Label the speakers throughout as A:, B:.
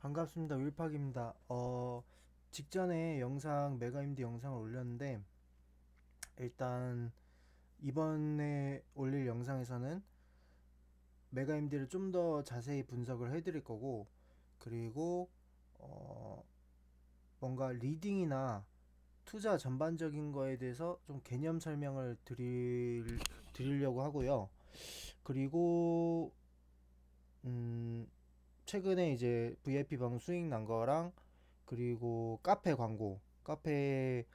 A: 반갑습니다. 윌팍입니다. 직전에 영상, 메가임디 영상을 올렸는데, 일단, 이번에 올릴 영상에서는 메가임디를 좀 더 자세히 분석을 해드릴 거고, 그리고, 어, 뭔가 리딩이나 투자 전반적인 거에 대해서 좀 개념 설명을 드리려고 하고요. 그리고, 음, 최근에 이제 VIP 방송 수익 난 거랑, 그리고 카페 광고, 카페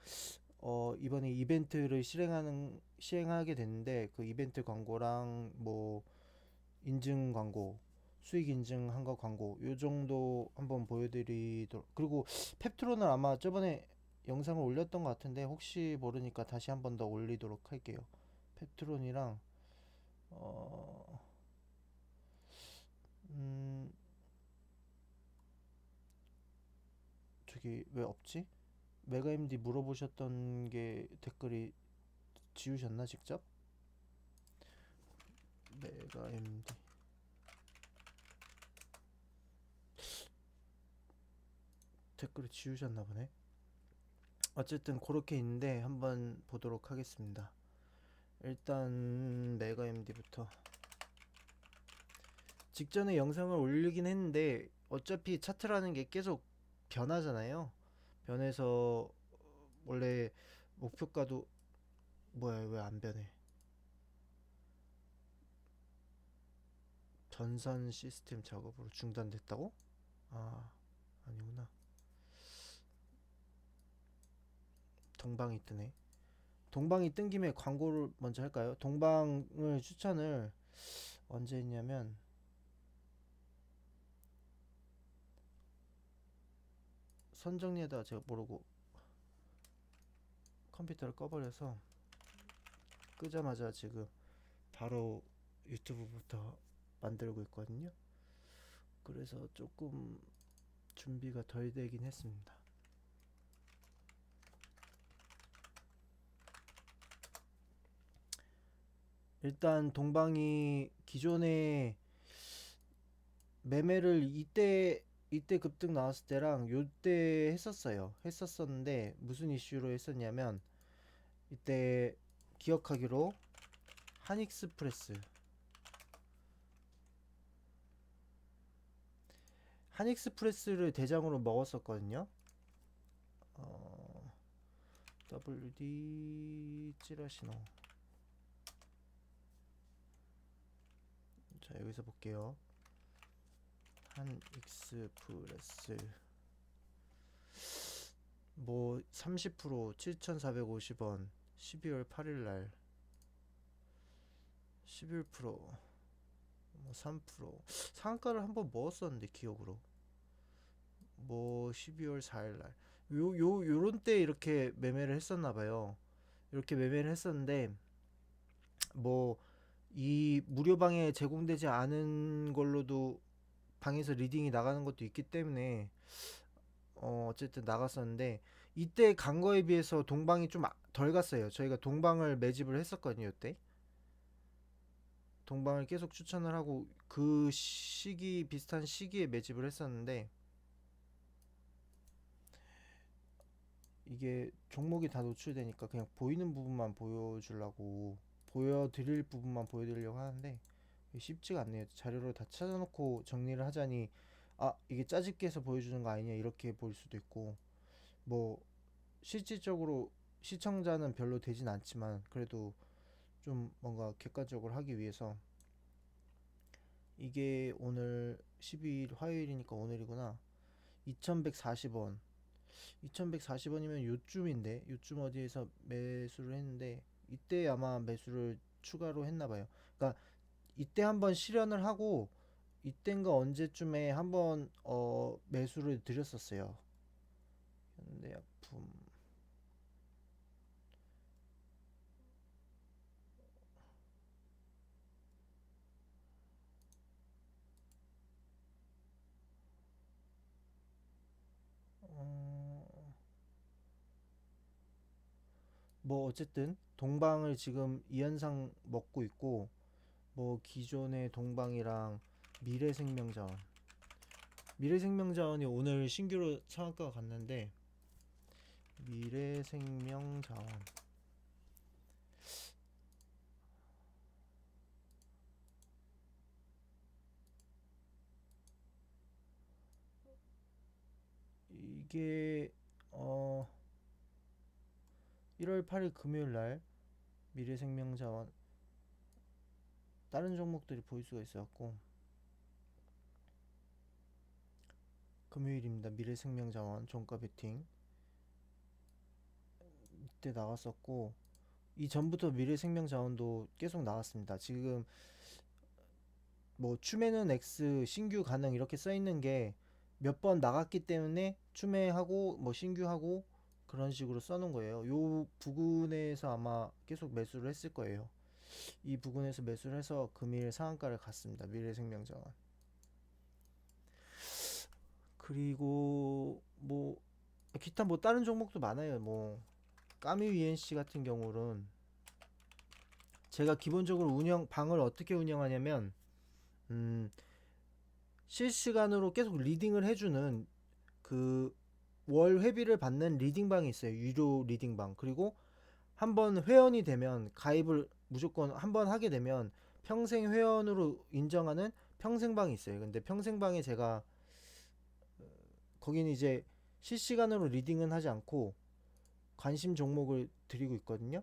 A: 이번에 이벤트를 시행하게 됐는데 그 이벤트 광고랑 뭐 인증 광고, 수익 인증한 거 광고 요 정도 한번 보여드리도록. 그리고 펩트론을 아마 저번에 영상을 올렸던 것 같은데 혹시 모르니까 다시 한번 더 올리도록 할게요. 펩트론이랑 어, 음, 저기 왜 없지? 메가임디 물어보셨던 게 댓글이 지우셨나 직접? 메가임디 댓글을 지우셨나 보네. 어쨌든 그렇게 있는데 한번 보도록 하겠습니다. 일단 메가임디부터. 직전에 영상을 올리긴 했는데 어차피 차트라는 게 계속 변하잖아요. 변해서 원래 목표가도 뭐야 왜 안 변해? 전선 시스템 작업으로 중단됐다고? 아, 아니구나. 동방이 뜨네. 동방이 뜬 김에 광고를 먼저 할까요? 동방을 추천을 언제 했냐면 선정리에다가 제가 모르고 컴퓨터를 꺼버려서 끄자마자 지금 바로 유튜브부터 만들고 있거든요. 그래서 조금 준비가 덜 되긴 했습니다. 일단 동방이 기존에 매매를 이때 급등 나왔을 때랑 요때 했었는데 무슨 이슈로 했었냐면 이때 기억하기로 한익스프레스 한익스프레스를 대장으로 먹었었거든요. 어, WD 찌라시노. 자, 여기서 볼게요. 한익스프레스 뭐 30% 7,450원 12월 8일 날 11%뭐 3% 상한가를 한번 먹었었는데 기억으로 뭐 12월 4일 날 요런 때 이렇게 매매를 했었나 봐요. 이렇게 매매를 했었는데 뭐 이 무료방에 제공되지 않은 걸로도 방에서 리딩이 나가는 것도 있기 때문에 어쨌든 나갔었는데 이때 간 거에 비해서 동방이 좀 덜 갔어요. 저희가 동방을 매집을 했었거든요. 이때 동방을 계속 추천을 하고 그 시기 비슷한 시기에 매집을 했었는데 이게 종목이 다 노출되니까 그냥 보이는 부분만 보여주려고 보여드릴 부분만 보여드리려고 하는데 쉽지가 않네요. 자료를 다 찾아놓고 정리를 하자니 아 이게 짜집기 해서 보여주는 거 아니냐 이렇게 볼 수도 있고 뭐 실질적으로 시청자는 별로 되진 않지만 그래도 좀 뭔가 객관적으로 하기 위해서 이게 오늘 12일 화요일이니까 오늘이구나. 2140원 2140원이면 요쯤인데 요쯤 어디에서 매수를 했는데 이때 아마 매수를 추가로 했나봐요. 그러니까 이때 한번 실현을 하고 이땐가 언제쯤에 한번 매수를 드렸었어요. 현대약품 어, 뭐 어쨌든 동방을 지금 이현상 먹고 있고 뭐 기존의 동방이랑 미래생명자원 미래생명자원이 오늘 신규로 상한가가 갔는데, 미래생명자원 이게 1월 8일 금요일 날 미래생명자원 다른 종목들이 보일 수가 있어갖고, 금요일입니다. 미래생명자원 종가 베팅 이때 나왔었고, 이 전부터 미래생명자원도 계속 나왔습니다. 지금 뭐 추매는 X 신규 가능 이렇게 써 있는 게 몇 번 나갔기 때문에 추매하고 뭐 신규하고 그런 식으로 써놓은 거예요. 요 부근에서 아마 계속 매수를 했을 거예요. 이 부근에서 매수를 해서 금일 상한가를 갔습니다. 미래생명자원. 그리고 뭐 기타 뭐 다른 종목도 많아요. 뭐 까미 ENC 같은 경우는 제가 기본적으로 방을 어떻게 운영하냐면 실시간으로 계속 리딩을 해주는 그 월 회비를 받는 리딩방이 있어요. 유료 리딩방. 그리고 한번 회원이 되면 가입을 무조건 한번 하게 되면 평생 회원으로 인정하는 평생방이 있어요. 근데 평생방에 제가 거기는 이제 실시간으로 리딩은 하지 않고 관심 종목을 드리고 있거든요.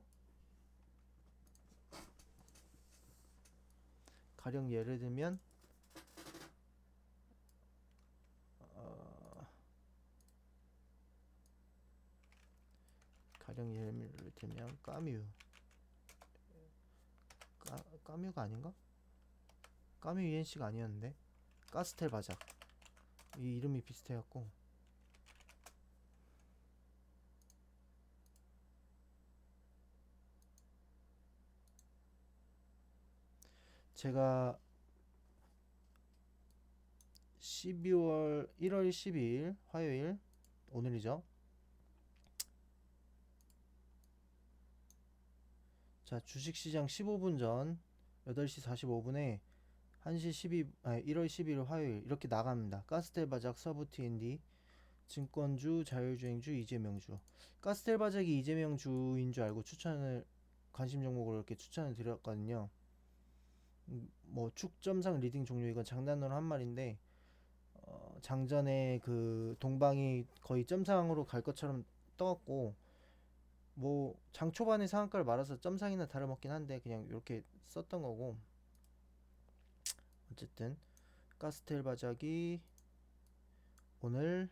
A: 가령 예를 들면 까뮤 까뮤가 아닌가? 까뮤 ENC가 아니었는데 가스텔 바작 이 이름이 비슷해갖고 제가 1월 12일 화요일 오늘이죠. 자, 주식시장 15분 전 8시 45분에 1월 12일 화요일 이렇게 나갑니다. 가스텔 바작 서브 T&D 증권주 자율주행주 이재명주. 가스텔 바작이 이재명주인 줄 알고 관심 종목으로 이렇게 추천을 드렸거든요. 뭐 축점상 리딩 종료 이건 장난으로 한 말인데 장전에 그 동방이 거의 점상으로 갈 것처럼 떠갖고 뭐 장 초반에 상한가를 말아서 점상이나 다름없긴 한데 그냥 이렇게 썼던 거고 어쨌든 가스텔 바작이 오늘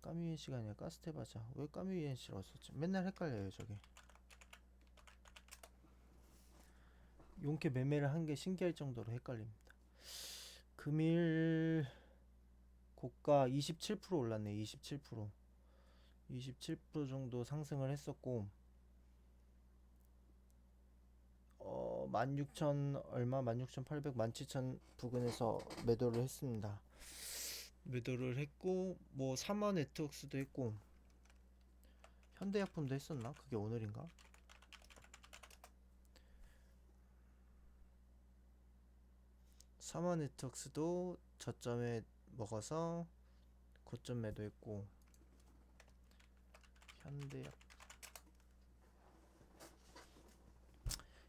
A: 까뮤엔 씨가 아니라 가스텔 바작 왜 까뮤엔 씨라고 썼지? 맨날 헷갈려요 저게. 용케 매매를 한 게 신기할 정도로 헷갈립니다. 금일 고가 27% 올랐네. 27% 정도 상승을 했었고 16,000 얼마 16,800 17,000 부근에서 매도를 했습니다. 매도를 했고 뭐 3원 네트웍스도 했고 현대약품도 했었나? 그게 오늘인가? 삼원 네트웍스도 저점에 먹어서 고점 매도했고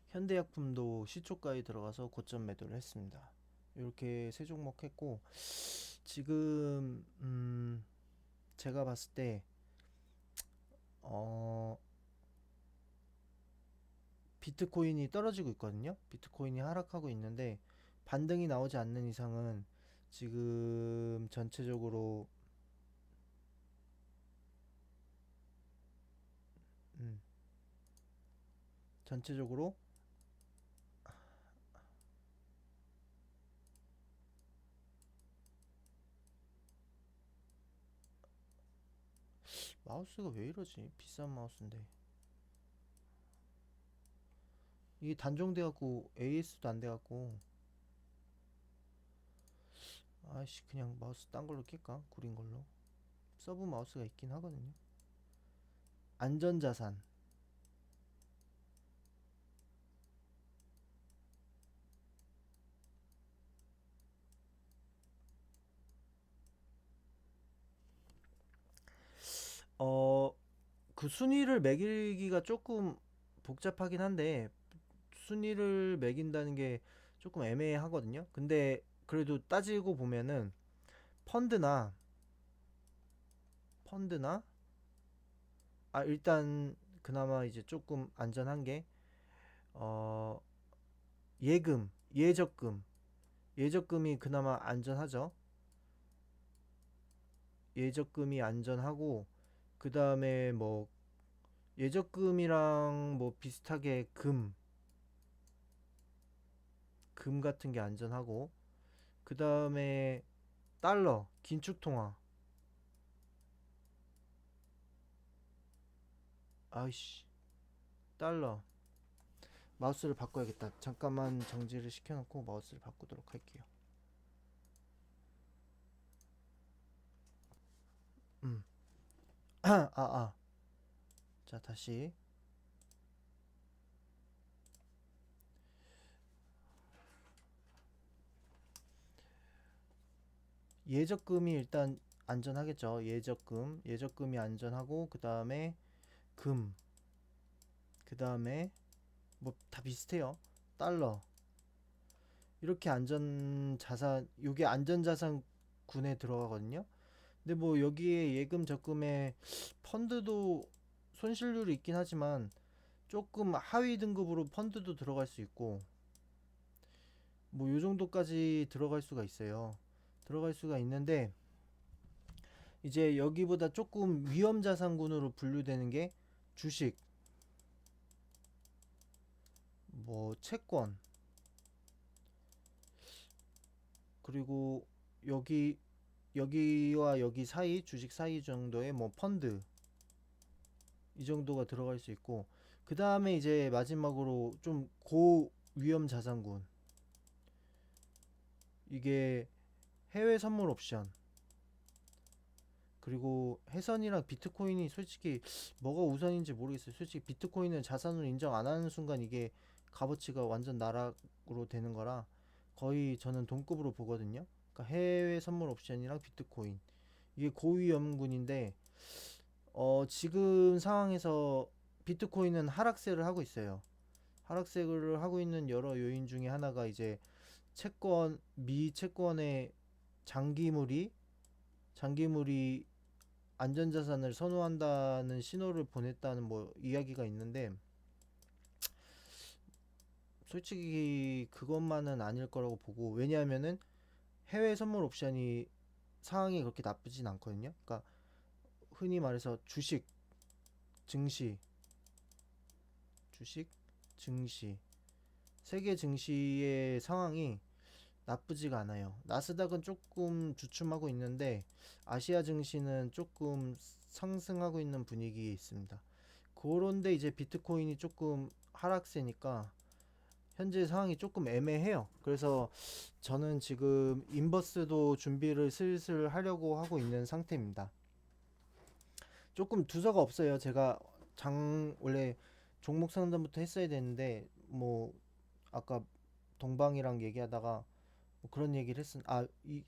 A: 현대약품도 시초가에 들어가서 고점 매도를 했습니다. 이렇게 세 종목 했고 지금 제가 봤을 때 비트코인이 떨어지고 있거든요. 비트코인이 하락하고 있는데 반등이 나오지 않는 이상은 지금 전체적으로 전체적으로 마우스가 왜 이러지? 비싼 마우스인데 이게 단종돼갖고 AS도 안 돼갖고 아이씨 그냥 마우스 딴 걸로 낄까? 구린 걸로 서브 마우스가 있긴 하거든요. 안전자산 그 순위를 매기기가 조금 복잡하긴 한데 순위를 매긴다는 게 조금 애매하거든요. 근데 그래도 따지고 보면은 펀드나 펀드나 일단 그나마 이제 조금 안전한 게 어, 예금, 예적금이 그나마 안전하죠. 예적금이 안전하고 그 다음에 뭐 예적금이랑 뭐 비슷하게 금 같은 게 안전하고 그 다음에 달러, 긴축통화. 아이씨, 달러. 마우스를 바꿔야겠다. 잠깐만 정지를 시켜놓고 마우스를 바꾸도록 할게요. 음, 아. 자, 다시. 예적금이 일단 안전하겠죠. 예적금이 안전하고 그 다음에 금, 그 다음에 뭐 다 비슷해요. 달러. 이렇게 요게 안전자산군에 들어가거든요. 근데 뭐 여기에 예금, 적금에 펀드도 손실률이 있긴 하지만 조금 하위 등급으로 펀드도 들어갈 수 있고 뭐 요 정도까지 들어갈 수가 있어요. 들어갈 수가 있는데 이제 여기보다 조금 위험 자산군으로 분류되는 게 주식, 뭐 채권, 그리고 여기 여기와 여기 사이 주식 사이 정도의 뭐 펀드 이 정도가 들어갈 수 있고 그 다음에 이제 마지막으로 좀 고위험 자산군 이게 해외 선물 옵션 그리고 해선이랑 비트코인이 솔직히 뭐가 우선인지 모르겠어요. 솔직히 비트코인은 자산으로 인정 안 하는 순간 이게 값어치가 완전 나락으로 되는 거라 거의 저는 동급으로 보거든요. 그러니까 해외 선물 옵션이랑 비트코인 이게 고위험군인데 지금 상황에서 비트코인은 하락세를 하고 있어요. 하락세를 하고 있는 여러 요인 중에 하나가 이제 미 채권의 장기물이 장기물이 안전자산을 선호한다는 신호를 보냈다는 뭐 이야기가 있는데 솔직히 그것만은 아닐 거라고 보고 왜냐하면은 해외 선물 옵션이 상황이 그렇게 나쁘진 않거든요. 그러니까 흔히 말해서 증시, 주식, 증시, 세계 증시의 상황이 나쁘지가 않아요. 나스닥은 조금 주춤하고 있는데 아시아 증시는 조금 상승하고 있는 분위기에 있습니다. 그런데 이제 비트코인이 조금 하락세니까 현재 상황이 조금 애매해요. 그래서 저는 지금 인버스도 준비를 슬슬 하려고 하고 있는 상태입니다. 조금 두서가 없어요. 제가 원래 종목 상담부터 했어야 되는데 뭐 아까 동방이랑 얘기하다가 뭐 그런 얘기를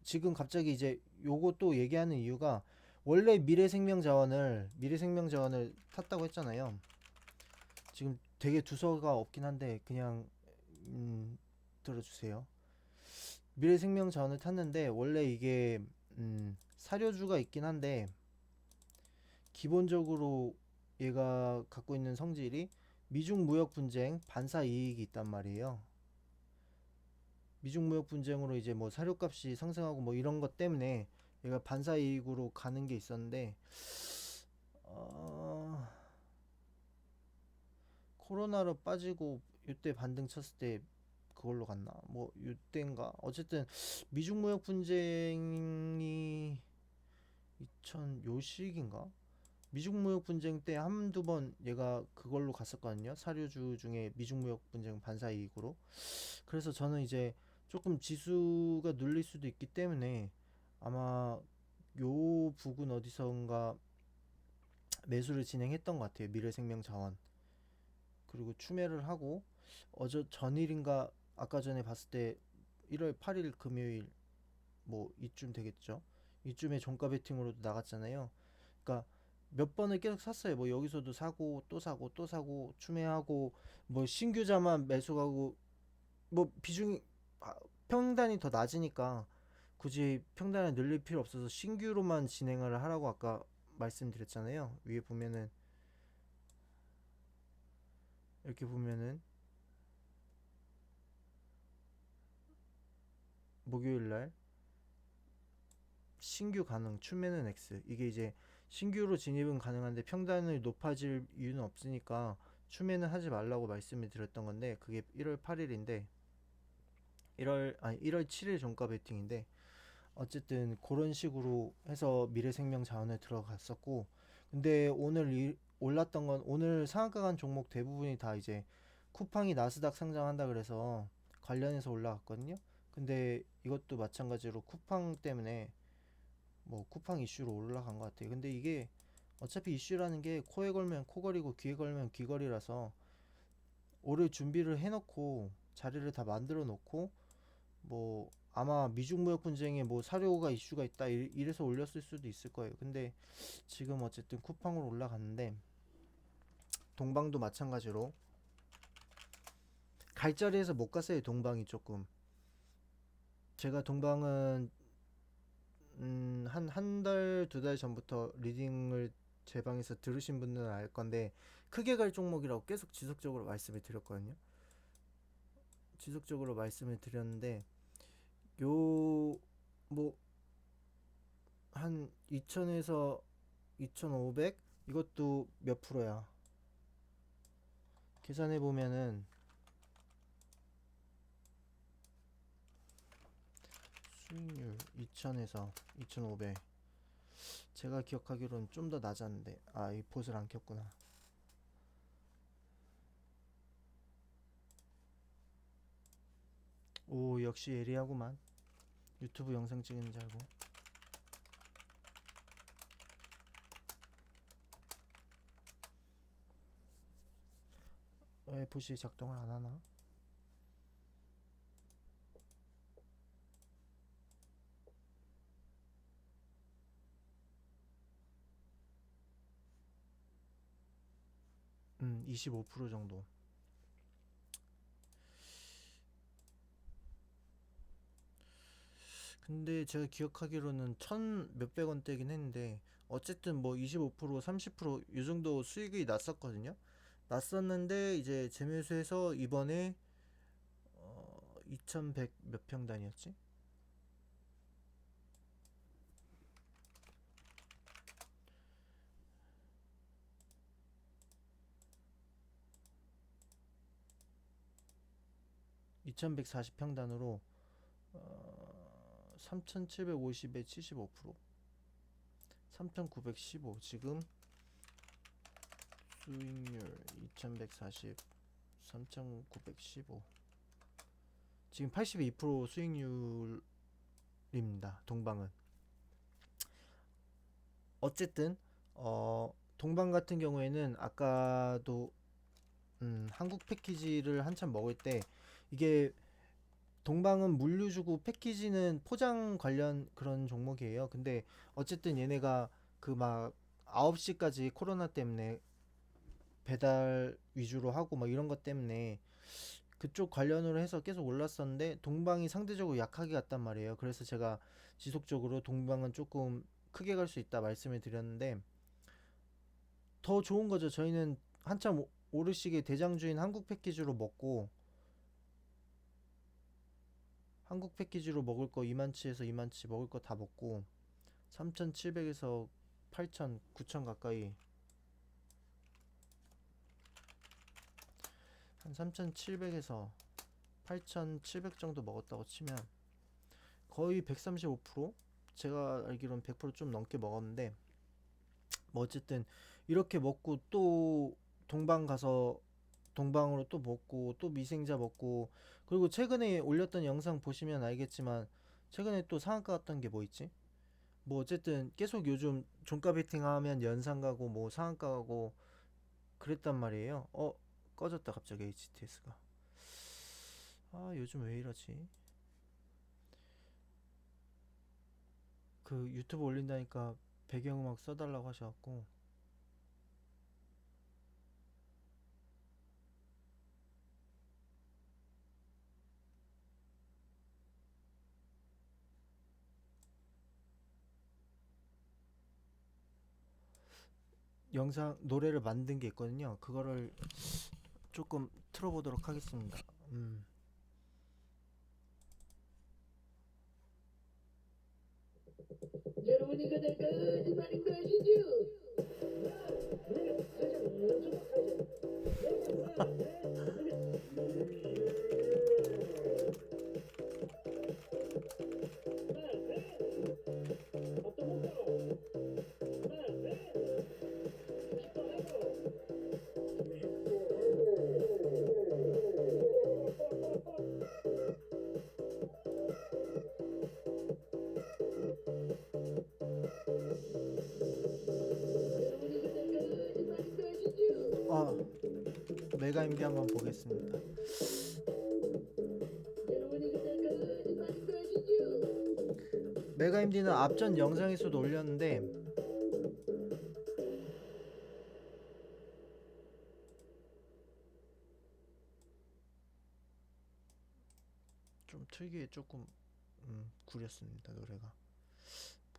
A: 지금 갑자기 이제 요거 또 얘기하는 이유가 원래 미래생명자원을 탔다고 했잖아요. 지금 되게 두서가 없긴 한데 그냥 들어주세요. 미래생명자원을 탔는데 원래 이게 사료주가 있긴 한데 기본적으로 얘가 갖고 있는 성질이 미중 무역 분쟁 반사 이익이 있단 말이에요. 미중 무역 분쟁으로 이제 뭐 사료값이 상승하고 뭐 이런 것 때문에 얘가 반사 이익으로 가는 게 있었는데 어, 코로나로 빠지고 이때 반등 쳤을 때 그걸로 갔나? 뭐 이때인가? 어쨌든 미중 무역 분쟁이 2000 요 시기인가? 미중 무역 분쟁 때 한두 번 얘가 그걸로 갔었거든요. 사료주 중에 미중 무역 분쟁 반사 이익으로. 그래서 저는 이제 조금 지수가 눌릴 수도 있기 때문에 아마 요 부근 어디선가 매수를 진행했던 것 같아요. 미래생명 자원. 그리고 추매를 하고 전일인가 아까 전에 봤을 때 1월 8일 금요일 뭐 이쯤 되겠죠. 이쯤에 종가 베팅으로도 나갔잖아요. 그러니까 몇 번을 계속 샀어요. 뭐 여기서도 사고 또 사고 또 사고 추매하고 뭐 신규자만 매수하고 뭐 비중이 아, 평단이 더 낮으니까 굳이 평단을 늘릴 필요 없어서 신규로만 진행을 하라고 아까 말씀드렸잖아요. 위에 보면은 이렇게 보면은 목요일 날 신규 가능 추매는 X 이게 이제 신규로 진입은 가능한데 평단이 높아질 이유는 없으니까 추매는 하지 말라고 말씀을 드렸던 건데 그게 1월 8일인데 1월 7일 종가 베팅인데 어쨌든 그런 식으로 해서 미래생명 자원에 들어갔었고 근데 오늘 올랐던 건 오늘 상한가 간 종목 대부분이 다 이제 쿠팡이 나스닥 상장한다 그래서 관련해서 올라갔거든요. 근데 이것도 마찬가지로 쿠팡 때문에 뭐 쿠팡 이슈로 올라간 것 같아요. 근데 이게 어차피 이슈라는 게 코에 걸면 코걸이고 귀에 걸면 귀걸이라서 올해 준비를 해놓고 자리를 다 만들어 놓고 뭐 아마 미중 무역 분쟁에 뭐 사료가 이슈가 있다 이래서 올렸을 수도 있을 거예요. 근데 지금 어쨌든 쿠팡으로 올라갔는데 동방도 마찬가지로 갈 자리에서 못 갔어요. 동방이 조금 제가 동방은 한 달 두 달 전부터 리딩을 제 방에서 들으신 분들은 알 건데 크게 갈 종목이라고 계속 지속적으로 말씀을 드렸거든요. 지속적으로 말씀을 드렸는데 요 뭐 한 2000에서 2500 이것도 몇 프로야? 계산해 보면은 수익률 2000에서 2500 제가 기억하기로는 좀 더 낮았는데 이 봇을 안 켰구나. 오 역시 예리하구만. 유튜브 영상 찍는 줄 알고. 왜 봇이 작동을 안 하나? 25% 정도. 근데 제가 기억하기로는 천 몇백 원대긴 했는데 어쨌든 뭐 25% 30%이 정도 수익이 났었거든요. 났었는데 이제 재매수해서 이번에 2100 몇 평단이었지? 2140 평단으로 3750에 75% 3915 지금 수익률 2140 3915 지금 82% 수익률입니다. 동방은 어쨌든 동방 같은 경우에는 아까도 한국 패키지를 한참 먹을 때 이게 동방은 물류 주고 패키지는 포장 관련 그런 종목이에요. 근데 어쨌든 얘네가 그 막 9시까지 코로나 때문에 배달 위주로 하고 막 이런 것 때문에 그쪽 관련으로 해서 계속 올랐었는데 동방이 상대적으로 약하게 갔단 말이에요. 그래서 제가 지속적으로 동방은 조금 크게 갈 수 있다 말씀을 드렸는데 더 좋은 거죠. 저희는 한참 오르시게 대장주인 한국 패키지로 먹고 한국 패키지로 먹을 거 이만치에서 이만치 먹을 거 다 먹고 3,700에서 8,000, 9,000 가까이 한 3,700에서 8,700 정도 먹었다고 치면 거의 135% 제가 알기로는 100%좀 넘게 먹었는데 뭐 어쨌든 이렇게 먹고 또 동방 가서 동방으로 또 먹고 또 미생자 먹고 그리고 최근에 올렸던 영상 보시면 알겠지만 최근에 또 상한가 갔던 게 뭐 있지? 뭐 어쨌든 계속 요즘 종가 베팅 하면 연상 가고 뭐 상한가 가고 그랬단 말이에요. 꺼졌다 갑자기 HTS가. 요즘 왜 이러지? 그 유튜브 올린다니까 배경음악 써달라고 하셔갖고 영상 노래를 만든 게 있거든요. 그거를 조금 틀어보도록 하겠습니다. 음.
B: 여러분이 그날 거짓말인 것이죠. 여러분이 그날 거짓말인 것이죠.
A: 아, 메가임디 한번 보겠습니다.
B: 여러분이 그날 거짓말인 것이죠.
A: 메가임디는 앞전 영상에서도 올렸는데 좀 특이해. 조금 구렸습니다. 노래가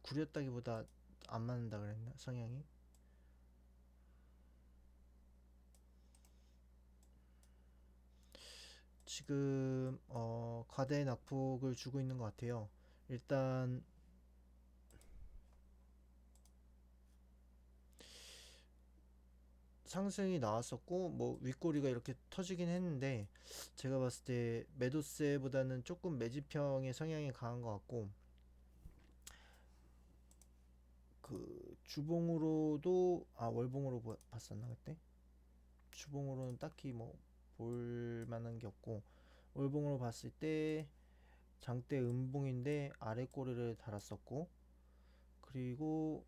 A: 구렸다기보다 안 맞는다 그랬나 성향이. 지금 과대 낙폭을 주고 있는 것 같아요. 일단 상승이 나왔었고 뭐 윗꼬리가 이렇게 터지긴 했는데 제가 봤을 때 매도세보다는 조금 매집형의 성향이 강한 것 같고, 그 주봉으로도 월봉으로 봤었나 그때? 주봉으로는 딱히 뭐 볼 만한 게 없고, 월봉으로 봤을 때 장대 음봉인데 아래 꼬리를 달았었고, 그리고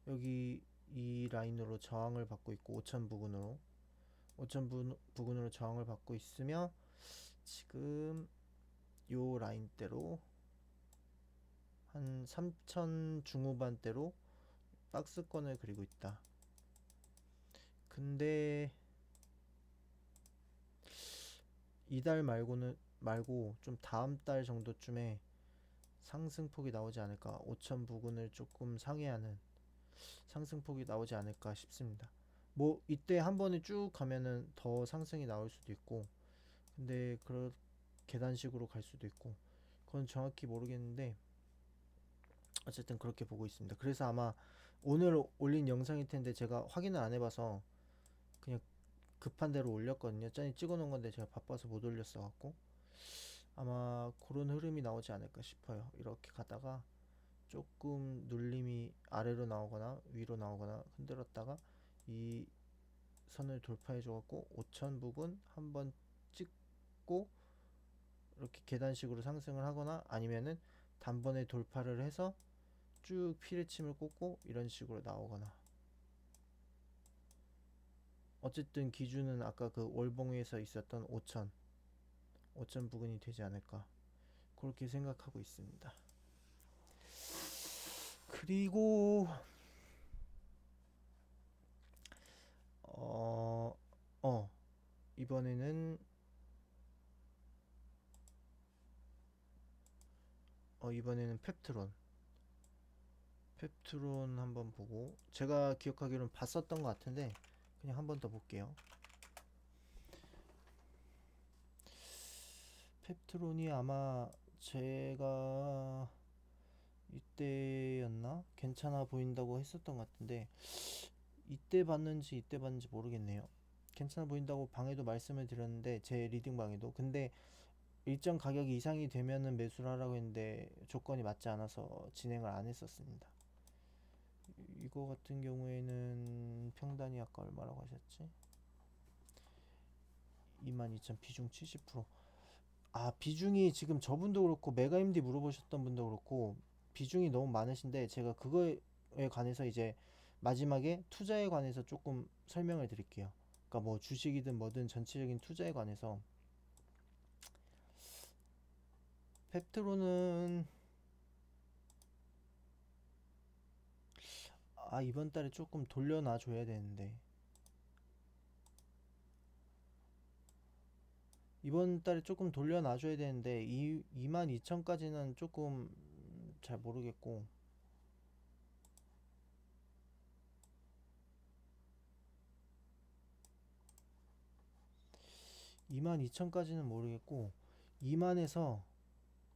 A: 여기 이 라인으로 저항을 받고 있고 5천 부근으로 5천 부근으로 저항을 받고 있으며, 지금 요 라인대로 한 3천 중후반대로 박스권을 그리고 있다. 근데 이달 말고 좀 다음 달 정도쯤에 상승폭이 나오지 않을까, 5천 부근을 조금 상회하는 상승폭이 나오지 않을까 싶습니다. 뭐 이때 한 번에 쭉 가면은 더 상승이 나올 수도 있고, 근데 그런 계단식으로 갈 수도 있고, 그건 정확히 모르겠는데 어쨌든 그렇게 보고 있습니다. 그래서 아마 오늘 올린 영상일 텐데 제가 확인을 안 해봐서 그냥 급한 대로 올렸거든요. 짠히 찍어놓은 건데 제가 바빠서 못 올렸어 갖고, 아마 그런 흐름이 나오지 않을까 싶어요. 이렇게 가다가 조금 눌림이 아래로 나오거나 위로 나오거나 흔들었다가 이 선을 돌파해 줘갖고 5천 부근 한번 찍고 이렇게 계단식으로 상승을 하거나, 아니면은 단번에 돌파를 해서 쭉 피레침을 꽂고 이런 식으로 나오거나, 어쨌든 기준은 아까 그 월봉에서 있었던 5천 부근이 되지 않을까 그렇게 생각하고 있습니다. 그리고 어, 어 이번에는 이번에는 펩트론 한번 보고, 제가 기억하기로는 봤었던 것 같은데 그냥 한번 더 볼게요. 펩트론이 아마 제가 이때였나 괜찮아 보인다고 했었던 것 같은데, 이때 봤는지 모르겠네요. 괜찮아 보인다고 방에도 말씀을 드렸는데, 제 리딩 방에도. 근데 일정 가격 이상이 되면은 매수를 하라고 했는데 조건이 맞지 않아서 진행을 안 했었습니다. 이거 같은 경우에는 평단이 아까 얼마라고 하셨지? 22,000, 비중 70%. 비중이 지금 저분도 그렇고 메가임디 물어보셨던 분도 그렇고 비중이 너무 많으신데, 제가 그거에 관해서 이제 마지막에 투자에 관해서 조금 설명을 드릴게요. 그러니까 뭐 주식이든 뭐든 전체적인 투자에 관해서. 펩트로는 이번 달에 조금 돌려놔 줘야 되는데, 이번 달에 조금 돌려놔 줘야 되는데 22,000까지는 조금 잘 모르겠고, 22,000까지는 모르겠고 2만에서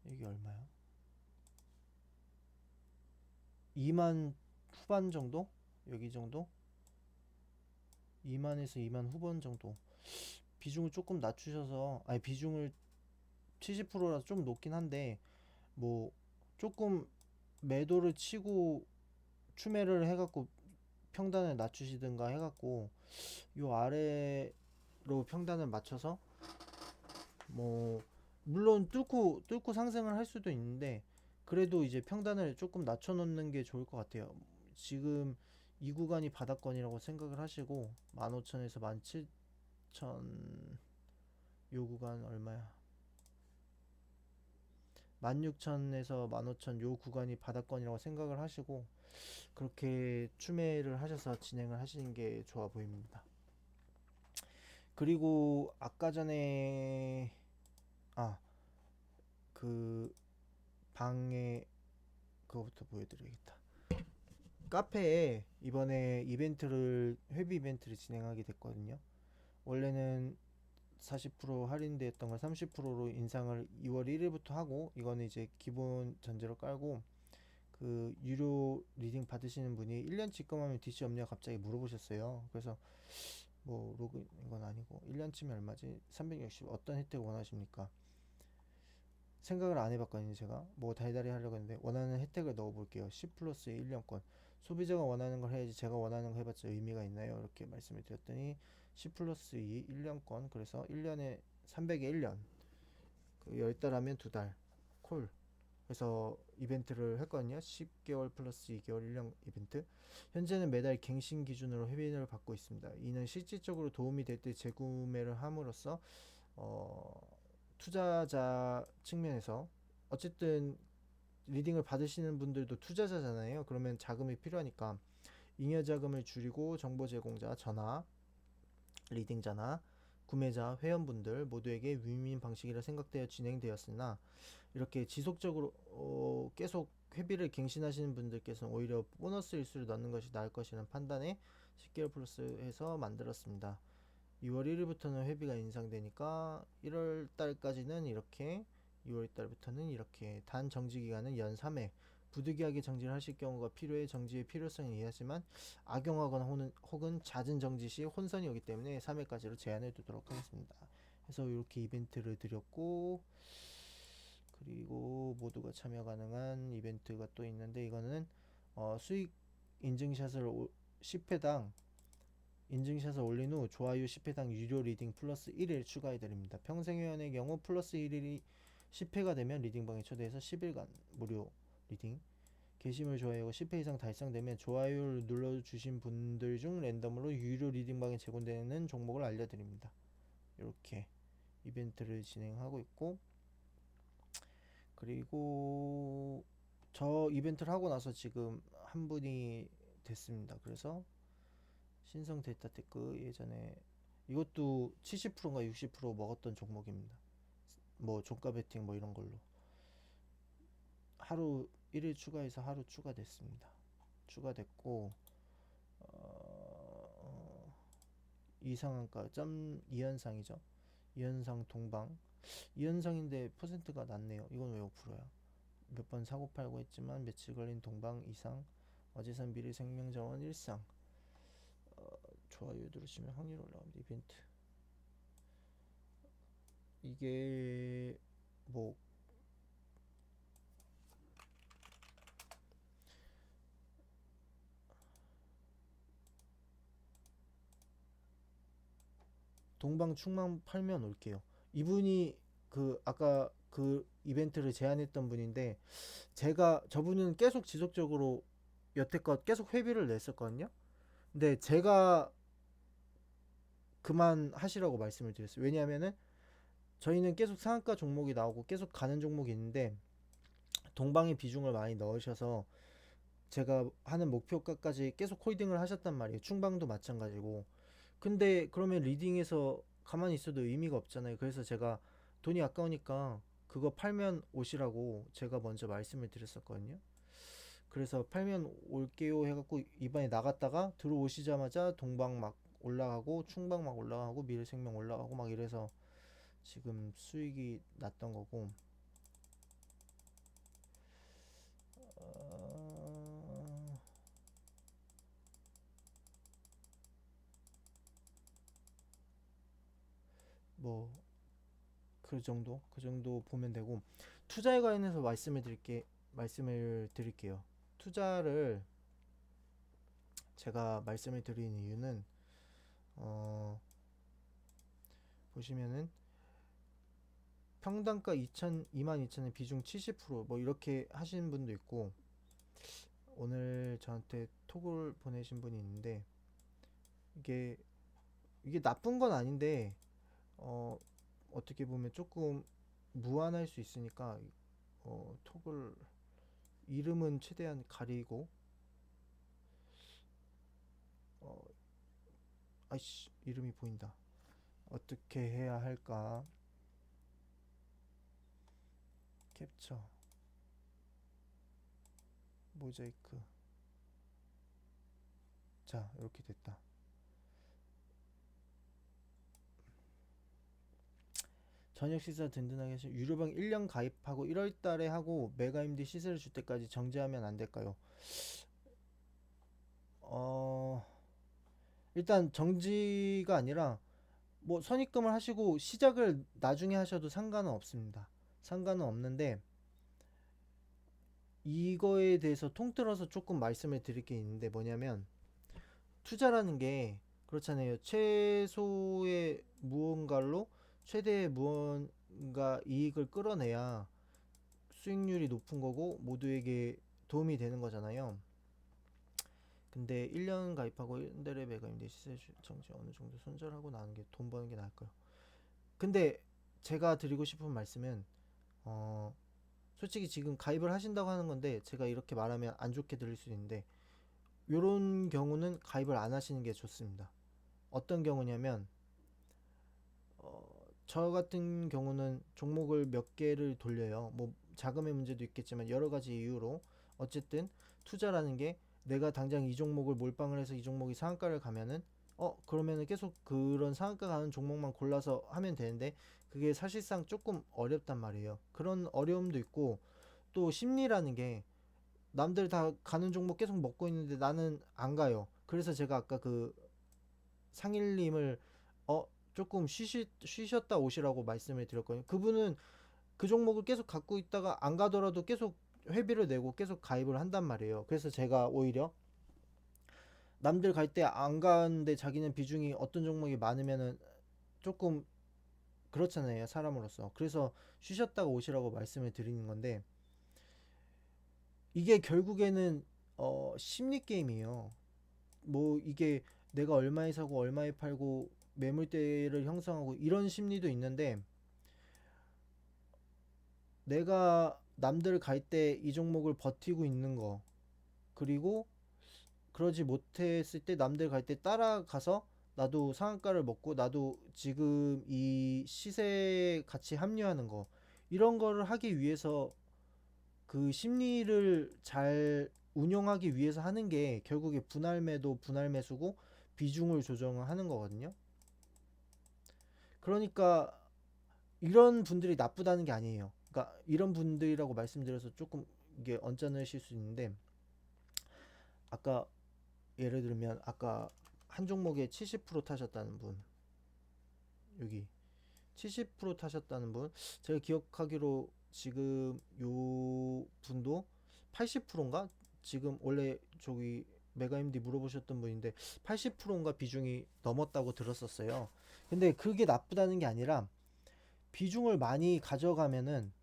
A: 이게 얼마야? 2만 후반 정도? 여기 정도? 2만에서 2만 후반 정도. 비중을 조금 낮추셔서, 아니 비중을 70%라서 좀 높긴 한데 뭐 조금 매도를 치고 추매를 해갖고 평단을 낮추시든가 해갖고 요 아래로 평단을 맞춰서 뭐 물론 뚫고 상승을 할 수도 있는데 그래도 이제 평단을 조금 낮춰놓는 게 좋을 것 같아요. 지금 이 구간이 바닥권이라고 생각을 하시고 15,000에서 17,000 요 구간 얼마야? 16,000에서 15,000 요 구간이 바닥권이라고 생각을 하시고 그렇게 추매를 하셔서 진행을 하시는 게 좋아 보입니다. 그리고 아까 전에 아 그 방에 그거부터 보여드려야겠다. 카페에 이번에 회비 이벤트를 진행하게 됐거든요. 원래는 40% 할인되었던 걸 30%로 인상을 2월 1일부터 하고 이거는 이제 기본 전제로 깔고 그 유료 리딩 받으시는 분이 1년치 입금하면 DC 없냐 갑자기 물어보셨어요. 그래서 뭐 로그인 건 아니고 1년치면 얼마지? 360 어떤 혜택 원하십니까? 생각을 안 해봤거든요. 제가 뭐 달달이 하려고 했는데 원하는 혜택을 넣어볼게요. 10 플러스 1년권. 소비자가 원하는 걸 해야지 제가 원하는 거 해봤자 의미가 있나요? 이렇게 말씀을 드렸더니 10 플러스 2 1년권. 그래서 1년에 300에 1년 그 10달 하면 2달 콜. 그래서 이벤트를 했거든요. 10개월 플러스 2개월 1년 이벤트. 현재는 매달 갱신 기준으로 회비를 받고 있습니다. 이는 실질적으로 도움이 될 때 재구매를 함으로써 어, 투자자 측면에서 어쨌든 리딩을 받으시는 분들도 투자자잖아요. 그러면 자금이 필요하니까 잉여 자금을 줄이고 정보 제공자, 전화, 리딩자나 구매자, 회원분들 모두에게 윈윈 방식이라 생각되어 진행되었으나 이렇게 지속적으로 계속 회비를 갱신하시는 분들께서는 오히려 보너스 일수를 넣는 것이 나을 것이라는 판단에 10개월 플러스 해서 만들었습니다. 2월 1일부터는 회비가 인상되니까 1월 달까지는 이렇게 2월 달부터는 이렇게 단 정지 기간은 연 3회 부득이하게 정지를 하실 경우가 필요해 정지의 필요성을 이해하지만 악용하거나 혹은 잦은 정지 시 혼선이 오기 때문에 3회까지로 제한해 두도록 하겠습니다. 그래서 이렇게 이벤트를 드렸고 그리고 모두가 참여 가능한 이벤트가 또 있는데 이거는 수익 인증샷을 10회당 인증샷을 올린 후 좋아요 10회당 유료 리딩 플러스 1일 추가해 드립니다. 평생회원의 경우 플러스 1일이 10회가 되면 리딩방에 초대해서 10일간 무료 리딩 게시물 좋아요가 10회 이상 달성되면 좋아요를 눌러주신 분들 중 랜덤으로 유료 리딩방에 제공되는 종목을 알려드립니다. 이렇게 이벤트를 진행하고 있고 그리고 저 이벤트를 하고 나서 지금 한 분이 됐습니다. 그래서 신성 데이터 테크 예전에 이것도 70%인가 60% 먹었던 종목입니다. 뭐 종가 베팅 뭐 이런 걸로 하루 1일 추가해서 하루 추가됐습니다. 추가됐고 이상한가 점 이현상이죠. 이현상 동방 이현상인데 퍼센트가 낮네요. 이건 왜 5%야? 몇 번 사고 팔고 했지만 며칠 걸린 동방 이상 어제선 미래 생명자원 일상 좋아요 누르시면 확률 올라갑니다. 이벤트 이게 뭐 동방 충망 팔면 올게요. 이분이 그 아까 그 이벤트를 제안했던 분인데 제가 저분은 계속 지속적으로 여태껏 계속 회비를 냈었거든요. 근데 제가 그만 하시라고 말씀을 드렸어요. 왜냐하면은 저희는 계속 상한가 종목이 나오고 계속 가는 종목이 있는데 동방의 비중을 많이 넣으셔서 제가 하는 목표가까지 계속 홀딩을 하셨단 말이에요. 충방도 마찬가지고. 근데 그러면 리딩에서 가만히 있어도 의미가 없잖아요. 그래서 제가 돈이 아까우니까 그거 팔면 오시라고 제가 먼저 말씀을 드렸었거든요. 그래서 팔면 올게요 해갖고 이번에 나갔다가 들어오시자마자 동방 막 올라가고 충방 막 올라가고 미래생명 올라가고 막 이래서 지금 수익이 났던 거고. 어, 뭐 그 정도 보면 되고, 투자에 관해서 말씀을 드릴게요. 투자를 제가 말씀을 드리는 이유는 어, 보시면은 평단가 22,000에 비중 70%뭐 이렇게 하시는 분도 있고, 오늘 저한테 톡을 보내신 분이 있는데, 이게 나쁜 건 아닌데 어, 어떻게 보면 조금 무안할 수 있으니까 톡을, 이름은 최대한 가리고, 어, 아이씨, 이름이 보인다. 어떻게 해야 할까? 캡처, 모자이크. 자, 이렇게 됐다. 저녁 식사 든든하게 하시, 유료방 1년 가입하고 1월 달에 하고 메가임디 시세를 줄 때까지 정지하면 안 될까요? 어, 일단 정지가 아니라 뭐 선입금을 하시고 시작을 나중에 하셔도 상관은 없습니다. 상관은 없는데, 이거에 대해서 통틀어서 조금 말씀을 드릴 게 있는데, 뭐냐면 투자라는 게 그렇잖아요. 최소의 무언가로 최대의 무언가 이익을 끌어내야 수익률이 높은 거고 모두에게 도움이 되는 거잖아요. 근데 1년 가입하고 1달에 매가임대 시세 정지 어느 정도 손절하고 나는 게 돈 버는 게 나을까요? 근데 제가 드리고 싶은 말씀은, 어, 솔직히 지금 가입을 하신다고 하는 건데, 제가 이렇게 말하면 안 좋게 들릴 수 있는데, 요런 경우는 가입을 안 하시는 게 좋습니다. 어떤 경우냐면, 저 같은 경우는 종목을 몇 개를 돌려요. 뭐 자금의 문제도 있겠지만 여러 가지 이유로, 어쨌든 투자라는 게 내가 당장 이 종목을 몰빵을 해서 이 종목이 상한가를 가면은 그러면은 계속 그런 상한가 가는 종목만 골라서 하면 되는데, 그게 사실상 조금 어렵단 말이에요. 그런 어려움도 있고, 또 심리라는 게 남들 다 가는 종목 계속 먹고 있는데 나는 안 가요. 그래서 제가 아까 그 상일님을 어 조금 쉬셨다 오시라고 말씀을 드렸거든요. 그분은 그 종목을 계속 갖고 있다가 안 가더라도 계속 회비를 내고 계속 가입을 한단 말이에요. 그래서 제가 오히려 남들 갈 때 안 가는데 자기는 비중이 어떤 종목이 많으면은 조금 그렇잖아요, 사람으로서. 그래서 쉬셨다가 오시라고 말씀을 드리는 건데, 이게 결국에는 심리 게임이에요. 뭐 이게 내가 얼마에 사고 얼마에 팔고 매물대를 형성하고 이런 심리도 있는데, 내가 남들 갈 때 이 종목을 버티고 있는 거, 그리고 그러지 못했을 때 남들 갈 때 따라가서 나도 상한가를 먹고 나도 지금 이 시세에 같이 합류하는 거, 이런 거를 하기 위해서, 그 심리를 잘 운용하기 위해서 하는 게 결국에 분할매도 분할매수고 비중을 조정을 하는 거거든요. 그러니까 이런 분들이 나쁘다는 게 아니에요. 그러니까 이런 분들이라고 말씀드려서 조금 이게 언짢으실 수 있는데, 아까 예를 들면 아까 한 종목에 70% 타셨다는 분, 여기 70% 타셨다는 분, 제가 기억하기로 지금 요 분도 80%인가? 지금 원래 저기 메가임디 물어보셨던 분인데 80%인가 비중이 넘었다고 들었었어요. 근데 그게 나쁘다는 게 아니라, 비중을 많이 가져가면은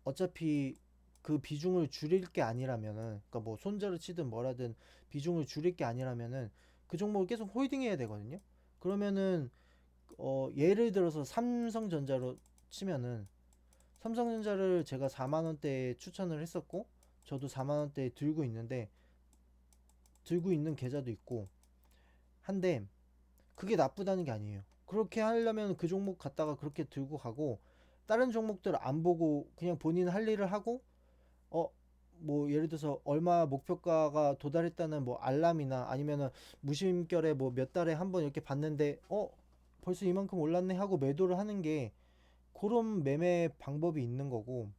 A: 어차피 그 비중을 줄일 게 아니라면은, 그러니까 뭐 손절을 치든 뭐라든 비중을 줄일 게 아니라면은 그 종목을 계속 홀딩해야 되거든요. 그러면은 예를 들어서 삼성전자로 치면은, 삼성전자를 제가 4만 원대에 추천을 했었고 저도 4만 원대에 들고 있는 계좌도 있고 한데, 그게 나쁘다는 게 아니에요. 그렇게 하려면 그 종목 갖다가 그렇게 들고 가고, 다른 종목들 안 보고 그냥 본인 할 일을 하고, 어, 뭐 예를 들어서 얼마 목표가가 도달했다는 뭐 알람이나 아니면은 무심결에 뭐 몇 달에 한번 이렇게 봤는데 벌써 이만큼 올랐네 하고 매도를 하는 게 그런 매매 방법이 있는 거고,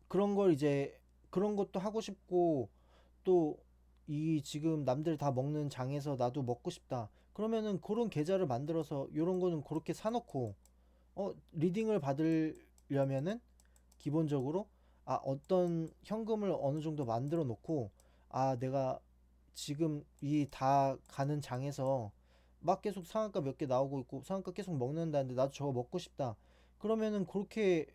A: 그런 걸 이제 그런 것도 하고 싶고, 또 이 지금 남들 다 먹는 장에서 나도 먹고 싶다. 그러면은 그런 계좌를 만들어서 요런 거는 그렇게 사놓고, 리딩을 받으려면은 기본적으로 어떤 현금을 어느 정도 만들어 놓고, 내가 지금 이 다 가는 장에서 막 계속 상한가 몇 개 나오고 있고 상한가 계속 먹는다는데 나도 저거 먹고 싶다. 그러면은 그렇게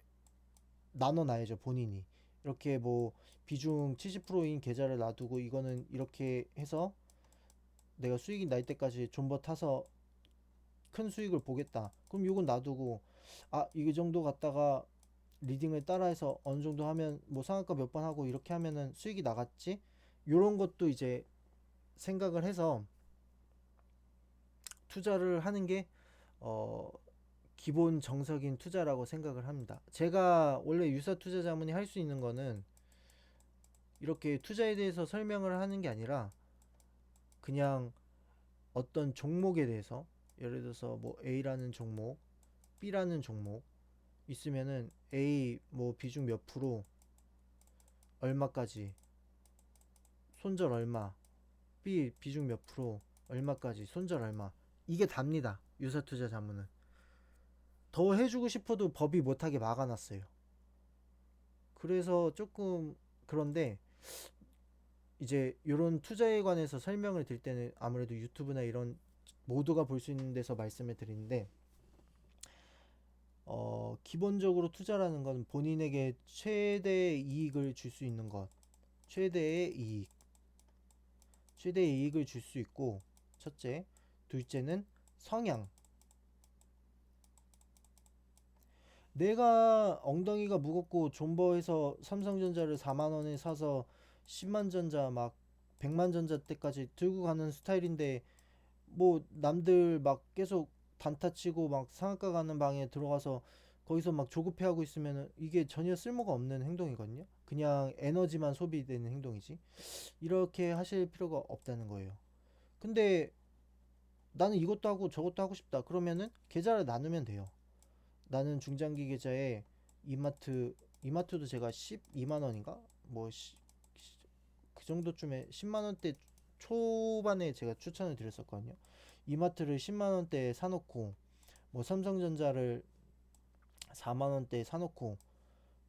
A: 나눠 놔야죠, 본인이. 이렇게 뭐 비중 70%인 계좌를 놔두고 이거는 이렇게 해서 내가 수익이 날 때까지 존버 타서 큰 수익을 보겠다. 그럼 요건 놔두고, 이 정도 갖다가 리딩을 따라해서 어느 정도 하면 뭐 상한가 몇 번 하고 이렇게 하면은 수익이 나갔지? 요런 것도 이제 생각을 해서 투자를 하는 게 어, 기본 정석인 투자라고 생각을 합니다. 제가 원래 유사 투자 자문이 할 수 있는 거는 이렇게 투자에 대해서 설명을 하는 게 아니라 그냥 어떤 종목에 대해서, 예를 들어서 뭐 A라는 종목, B라는 종목 있으면은 A 뭐 비중 몇 프로, 얼마까지, 손절 얼마, B 비중 몇 프로, 얼마까지, 손절 얼마. 이게 답니다. 유사 투자 자문은. 더 해주고 싶어도 법이 못하게 막아놨어요. 그래서 조금 그런데 이제 이런 투자에 관해서 설명을 드릴 때는 아무래도 유튜브나 이런 모두가 볼 수 있는 데서 말씀을 드리는데, 기본적으로 투자라는 건 본인에게 최대의 이익을 줄 수 있는 것, 최대의 이익, 최대의 이익을 줄 수 있고, 첫째. 둘째는 성향. 내가 엉덩이가 무겁고 존버해서 삼성전자를 4만 원에 사서 10만 전자 막 100만 전자 때까지 들고 가는 스타일인데, 뭐 남들 막 계속 단타 치고 막 상한가 가는 방에 들어가서 거기서 막 조급해하고 있으면 이게 전혀 쓸모가 없는 행동이거든요. 그냥 에너지만 소비되는 행동이지. 이렇게 하실 필요가 없다는 거예요. 근데 나는 이것도 하고 저것도 하고 싶다. 그러면은 계좌를 나누면 돼요. 나는 중장기 계좌에 이마트도 제가 12만 원인가? 뭐 그 정도쯤에 10만 원대 초반에 제가 추천을 드렸었거든요. 이마트를 10만 원대에 사놓고 뭐 삼성전자를 4만 원대에 사놓고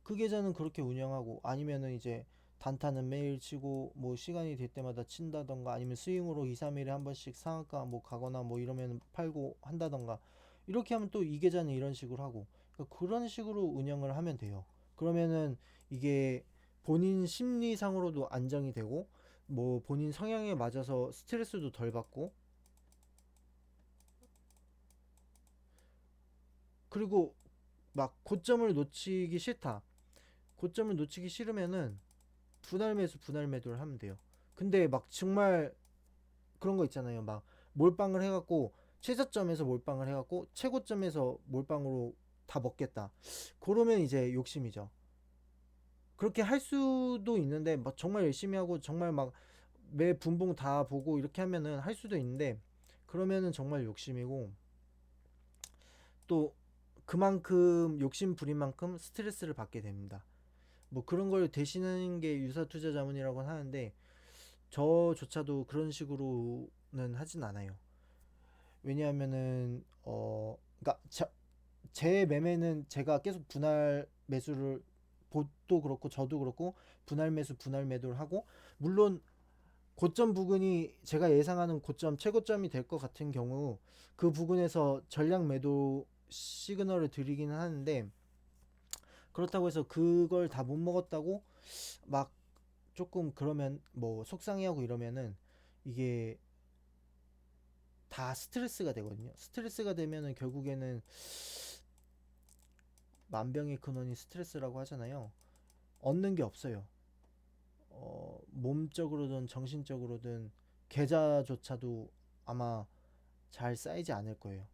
A: 그 계좌는 그렇게 운영하고, 아니면은 이제 단타는 매일 치고 뭐 시간이 될 때마다 친다던가, 아니면 스윙으로 2, 3일에 한 번씩 상한가 뭐 가거나 뭐 이러면 팔고 한다던가, 이렇게 하면 또 이 계좌는 이런 식으로 하고, 그러니까 그런 식으로 운영을 하면 돼요. 그러면은 이게 본인 심리상으로도 안정이 되고, 뭐 본인 성향에 맞아서 스트레스도 덜 받고, 그리고 막 고점을 놓치기 싫다. 고점을 놓치기 싫으면은 분할 매수 분할 매도를 하면 돼요. 근데 막 정말 그런 거 있잖아요. 막 몰빵을 해갖고 최저점에서 몰빵을 해갖고 최고점에서 몰빵으로 다 먹겠다. 그러면 이제 욕심이죠. 그렇게 할 수도 있는데 막 정말 열심히 하고 정말 막 매 분봉 다 보고 이렇게 하면은 할 수도 있는데, 그러면은 정말 욕심이고, 또 그만큼 욕심 부린 만큼 스트레스를 받게 됩니다. 뭐 그런 걸 대신하는 게 유사 투자 자문이라고 하는데, 저조차도 그런 식으로는 하진 않아요. 왜냐하면은 그러니까 제 매매는 제가 계속 분할 매수를, 보도 그렇고 저도 그렇고 분할 매수 분할 매도를 하고, 물론 고점 부근이 제가 예상하는 고점 최고점이 될 것 같은 경우 그 부근에서 전량 매도 시그널을 드리기는 하는데, 그렇다고 해서 그걸 다 못 먹었다고 막 조금 그러면 뭐 속상해하고 이러면은 이게 다 스트레스가 되거든요. 스트레스가 되면은 결국에는 만병의 근원이 스트레스라고 하잖아요. 얻는 게 없어요. 몸적으로든 정신적으로든 계좌조차도 아마 잘 쌓이지 않을 거예요.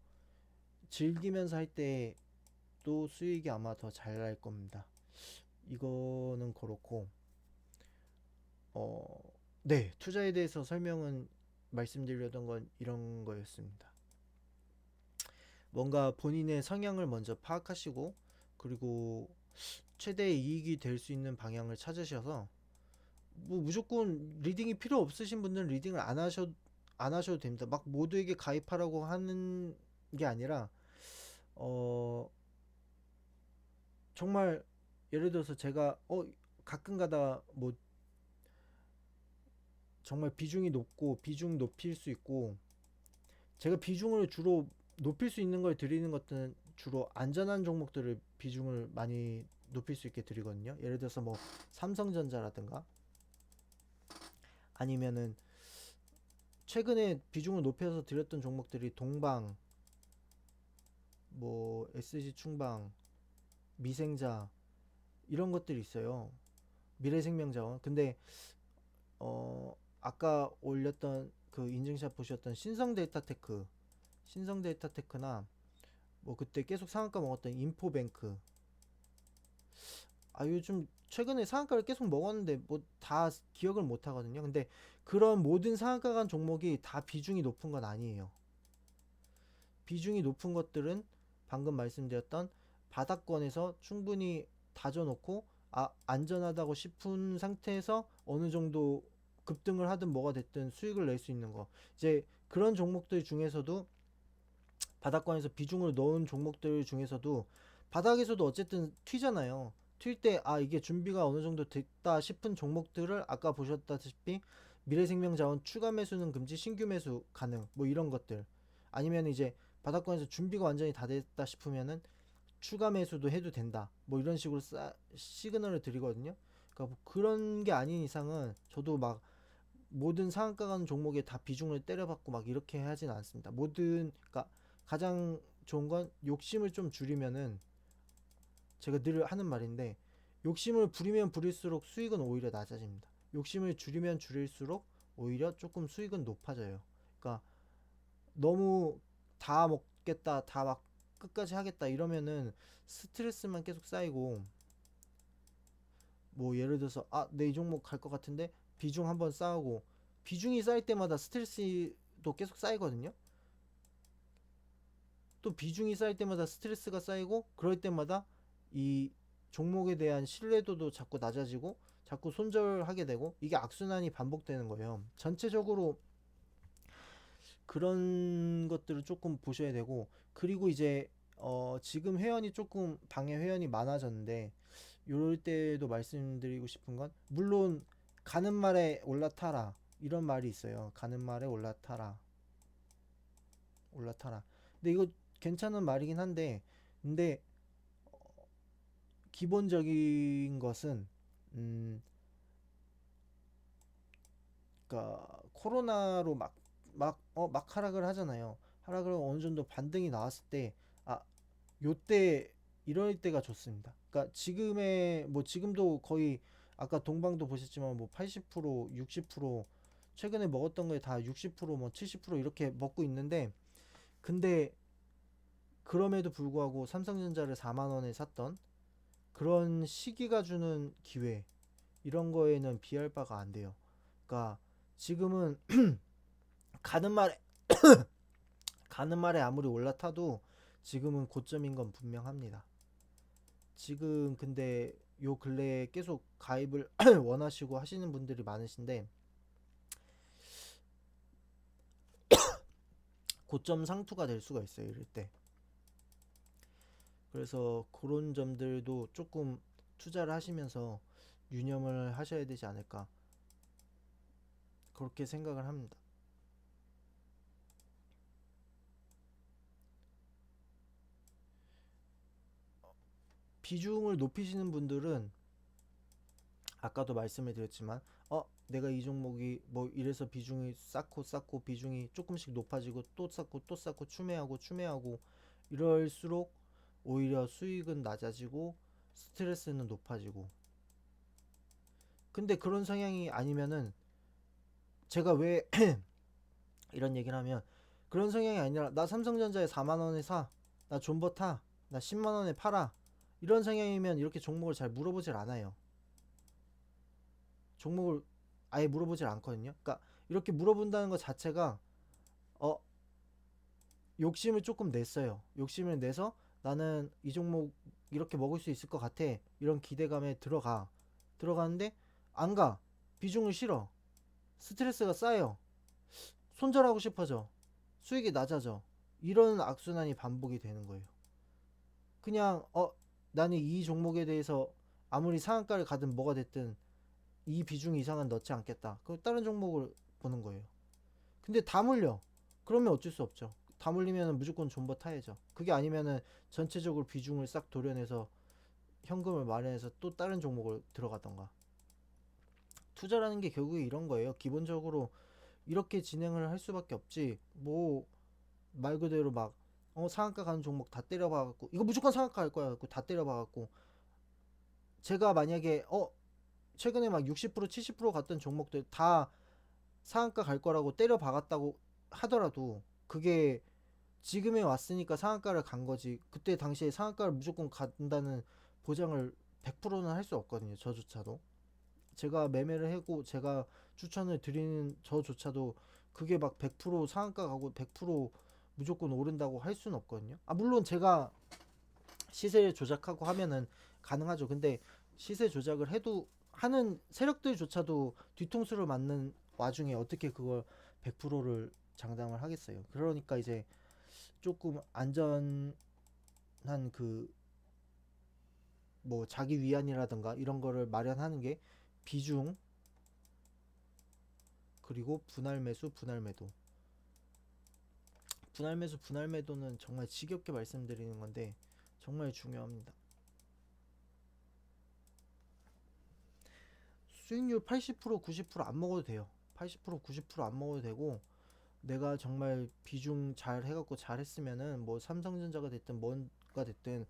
A: 즐기면서 할 때 또 수익이 아마 더 잘 날 겁니다. 이거는 그렇고, 어, 네, 투자에 대해서 설명은 말씀드리려던 건 이런 거였습니다. 뭔가 본인의 성향을 먼저 파악하시고 그리고 최대의 이익이 될 수 있는 방향을 찾으셔서 뭐 무조건 리딩이 필요 없으신 분들은 리딩을 안 하셔도 됩니다. 막 모두에게 가입하라고 하는 게 아니라 어 정말 예를 들어서 제가 가끔 가다 뭐 정말 비중이 높고 비중 높일 수 있고 제가 비중을 주로 높일 수 있는 걸 드리는 것들은 주로 안전한 종목들을 비중을 많이 높일 수 있게 드리거든요. 예를 들어서 뭐 삼성전자라든가 아니면은 최근에 비중을 높여서 드렸던 종목들이 동방, 뭐 SG충방, 미생자 이런 것들이 있어요. 미래생명자원. 근데 아까 올렸던 그 인증샷 보셨던 신성데이터테크나 뭐 그때 계속 상한가 먹었던 인포뱅크. 아 요즘 최근에 상한가를 계속 먹었는데 뭐 다 기억을 못 하거든요. 근데 그런 모든 상한가 간 종목이 다 비중이 높은 건 아니에요. 비중이 높은 것들은 방금 말씀드렸던 바닥권에서 충분히 다져놓고 안전하다고 싶은 상태에서 어느 정도 급등을 하든 뭐가 됐든 수익을 낼 수 있는 거. 이제 그런 종목들 중에서도 바닥권에서 비중을 넣은 종목들 중에서도 바닥에서도 어쨌든 튀잖아요. 튈 때 이게 준비가 어느 정도 됐다 싶은 종목들을 아까 보셨다시피 미래생명자원 추가 매수는 금지 신규 매수 가능 뭐 이런 것들 아니면 이제 바닥권에서 준비가 완전히 다 됐다 싶으면은 추가 매수도 해도 된다 뭐 이런 식으로 시그널을 드리거든요. 그러니까 뭐 그런 게 아닌 이상은 저도 막 모든 상한가 가는 종목에 다 비중을 때려박고 막 이렇게 하진 않습니다. 그러니까 가장 좋은 건 욕심을 좀 줄이면은 제가 늘 하는 말인데 욕심을 부리면 부릴수록 수익은 오히려 낮아집니다. 욕심을 줄이면 줄일수록 오히려 조금 수익은 높아져요. 그러니까 너무 다 먹겠다, 다 막 끝까지 하겠다 이러면은 스트레스만 계속 쌓이고 뭐 예를 들어서 내 이 종목 갈 것 같은데 비중 한번 쌓고 비중이 쌓일 때마다 스트레스도 계속 쌓이거든요. 또 비중이 쌓일 때마다 스트레스가 쌓이고 그럴 때마다 이 종목에 대한 신뢰도도 자꾸 낮아지고 자꾸 손절하게 되고 이게 악순환이 반복되는 거예요. 전체적으로 그런 것들을 조금 보셔야 되고 그리고 이제 지금 회원이 조금 방에 회원이 많아졌는데 요럴 때도 말씀드리고 싶은 건 물론 가는 말에 올라타라 이런 말이 있어요. 가는 말에 올라타라. 근데 이거 괜찮은 말이긴 한데 근데 기본적인 것은 그러니까 코로나로 막 하락을 하잖아요. 하락을 어느 정도 반등이 나왔을 때 요때 이럴 때가 좋습니다. 그러니까 지금도 거의 아까 동방도 보셨지만 뭐 80%, 60% 최근에 먹었던 거에 다 60%, 뭐 70% 이렇게 먹고 있는데 근데 그럼에도 불구하고 삼성전자를 4만 원에 샀던 그런 시기가 주는 기회 이런 거에는 비할 바가 안 돼요. 그러니까 지금은 가는 말에 가는 말에 아무리 올라타도 지금은 고점인 건 분명합니다. 지금 근데 요 근래에 계속 가입을 원하시고 하시는 분들이 많으신데 고점 상투가 될 수가 있어요. 이럴 때. 그래서 그런 점들도 조금 투자를 하시면서 유념을 하셔야 되지 않을까 그렇게 생각을 합니다. 비중을 높이시는 분들은 아까도 말씀을 드렸지만 내가 이 종목이 뭐 이래서 비중이 쌓고 비중이 조금씩 높아지고 또 쌓고 추매하고 이럴수록 오히려 수익은 낮아지고 스트레스는 높아지고 근데 그런 성향이 아니면은 제가 왜 이런 얘기를 하면 그런 성향이 아니라 나 삼성전자에 4만 원에 사, 나 존버 타, 나 10만 원에 팔아 이런 성향이면 이렇게 종목을 잘 물어보질 않아요. 종목을 아예 물어보질 않거든요. 그러니까 이렇게 물어본다는 것 자체가 어 욕심을 조금 냈어요. 욕심을 내서 나는 이 종목 이렇게 먹을 수 있을 것 같아. 이런 기대감에 들어가는데 안 가. 비중을 실어. 스트레스가 쌓여. 손절하고 싶어져. 수익이 낮아져. 이런 악순환이 반복이 되는 거예요. 그냥 나는 이 종목에 대해서 아무리 상한가를 가든 뭐가 됐든 이 비중 이상은 넣지 않겠다. 그럼 다른 종목을 보는 거예요. 근데 다 물려. 그러면 어쩔 수 없죠. 다 물리면 무조건 존버 타야죠. 그게 아니면은 전체적으로 비중을 싹 도려내서 현금을 마련해서 또 다른 종목을 들어가던가. 투자라는 게 결국에 이런 거예요. 기본적으로 이렇게 진행을 할 수밖에 없지. 뭐 말 그대로 막 상한가 가는 종목 다 때려봐갖고 이거 무조건 상한가 갈 거야 갖고 다 때려봐갖고 제가 만약에 최근에 막 60% 70% 갔던 종목들 다 상한가 갈 거라고 때려박았다고 하더라도 그게 지금에 왔으니까 상한가를 간 거지. 그때 당시에 상한가를 무조건 간다는 보장을 100%는 할 수 없거든요. 저조차도. 제가 매매를 하고 제가 추천을 드리는 저조차도 그게 막 100% 상한가 가고 100% 무조건 오른다고 할 수는 없거든요. 물론 제가 시세 조작하고 하면은 가능하죠. 근데 시세 조작을 해도 하는 세력들조차도 뒤통수를 맞는 와중에 어떻게 그걸 100%를 장담을 하겠어요. 그러니까 이제 조금 안전한 그 뭐 자기 위안이라든가 이런 거를 마련하는 게 비중 그리고 분할 매수 분할 매도 분할 매수 분할 매도는 정말 지겹게 말씀드리는 건데 정말 중요합니다. 수익률 80% 90%안 먹어도 돼요. 80% 90%안 먹어도 되고 내가 정말 비중 잘 해갖고 잘 했으면은 뭐 삼성전자가 됐든 뭔가 됐든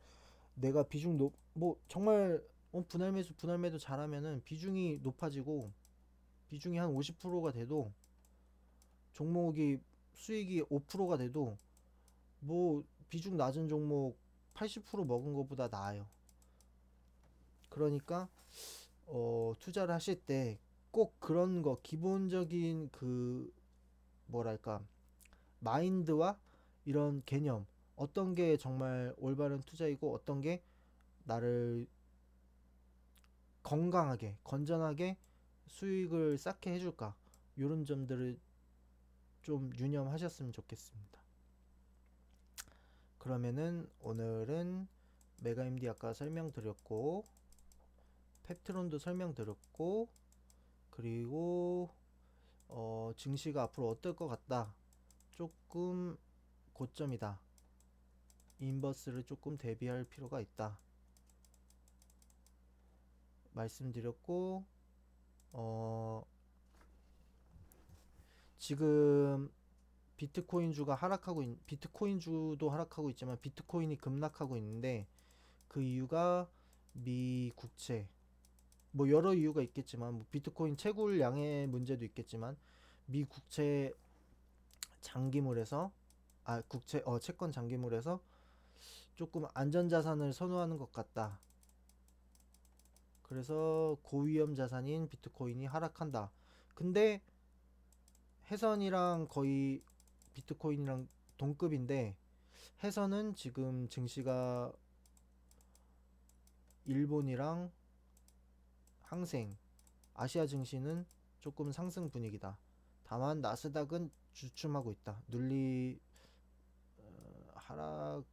A: 내가 비중 뭐 정말 분할 매수 분할 매도 잘하면은 비중이 높아지고 비중이 한 50%가 돼도 종목이 수익이 5%가 돼도 뭐 비중 낮은 종목 80% 먹은 것보다 나아요. 그러니까 투자를 하실 때 꼭 그런 거 기본적인 그 뭐랄까 마인드와 이런 개념 어떤 게 정말 올바른 투자이고 어떤 게 나를 건강하게 건전하게 수익을 쌓게 해줄까 이런 점들을 좀 유념하셨으면 좋겠습니다. 그러면은 오늘은 메가임디 아까 설명드렸고 펩트론도 설명드렸고 그리고 증시가 앞으로 어떨 것 같다. 조금 고점이다. 인버스를 조금 대비할 필요가 있다. 말씀드렸고 지금 비트코인주도 하락하고 있지만 비트코인이 급락하고 있는데 그 이유가 미 국채 뭐 여러 이유가 있겠지만 뭐 비트코인 채굴량의 문제도 있겠지만 미 국채 장기물에서 국채 채권 장기물에서 조금 안전자산을 선호하는 것 같다. 그래서 고위험 자산인 비트코인이 하락한다. 근데 해선이랑 거의 비트코인이랑 동급인데 해선은 지금 증시가 일본이랑 항생, 아시아 증시는 조금 상승 분위기다. 다만 나스닥은 주춤하고 있다. 하락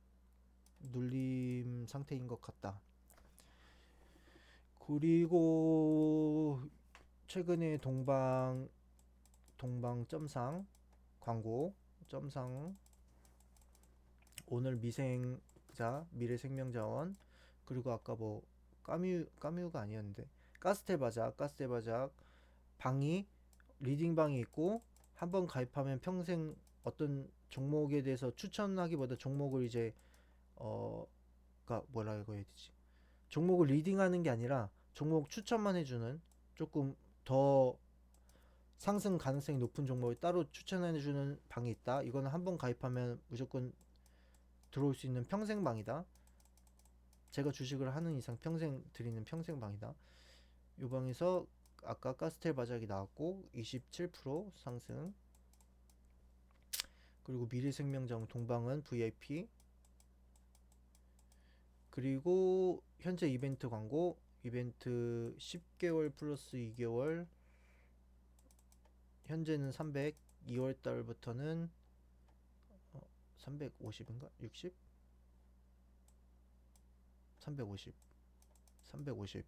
A: 눌림 상태인 것 같다. 그리고 최근에 동방 점상 광고 점상 오늘 미래생명자원 그리고 아까 뭐 까뮤가 아니었는데 가스텔바작 방이 리딩방이 있고 한번 가입하면 평생 어떤 종목에 대해서 추천하기보다 종목을 이제 가 뭐라고 해야 되지? 종목을 리딩하는 게 아니라 종목 추천만 해주는 조금 더 상승 가능성이 높은 종목을 따로 추천해주는 방이 있다. 이거는 한번 가입하면 무조건 들어올 수 있는 평생방이다. 제가 주식을 하는 이상 평생 드리는 평생방이다. 이 방에서 아까 가스텔 바작이 나왔고 27% 상승. 그리고 미래생명장 동방은 VIP. 그리고 현재 이벤트 광고, 이벤트 10개월 플러스 2개월, 현재는 300, 2월 달부터는 350인가? 60? 350, 350.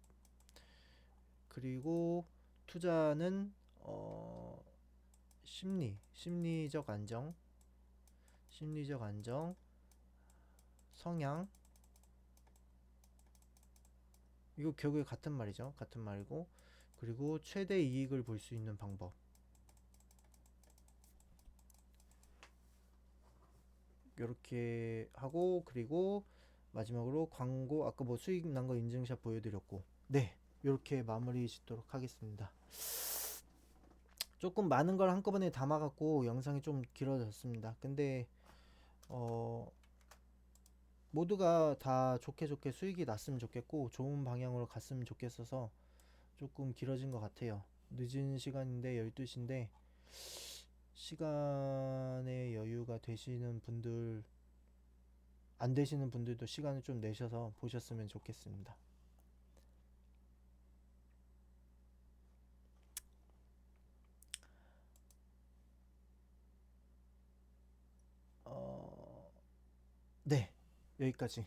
A: 그리고 투자는 심리적 안정, 심리적 안정, 성향. 이거 결국에 같은 말이죠. 같은 말이고, 그리고 최대 이익을 볼 수 있는 방법. 이렇게 하고, 그리고 마지막으로 광고, 아까 뭐 수익 난 거 인증샷 보여드렸고, 네, 이렇게 마무리 짓도록 하겠습니다. 조금 많은 걸 한꺼번에 담아갖고 영상이 좀 길어졌습니다. 근데 모두가 다 좋게 좋게 수익이 났으면 좋겠고 좋은 방향으로 갔으면 좋겠어서 조금 길어진 것 같아요. 늦은 시간인데 12시인데 시간의 여유가 되시는 분들, 안 되시는 분들도 시간을 좀 내셔서 보셨으면 좋겠습니다. 네, 여기까지.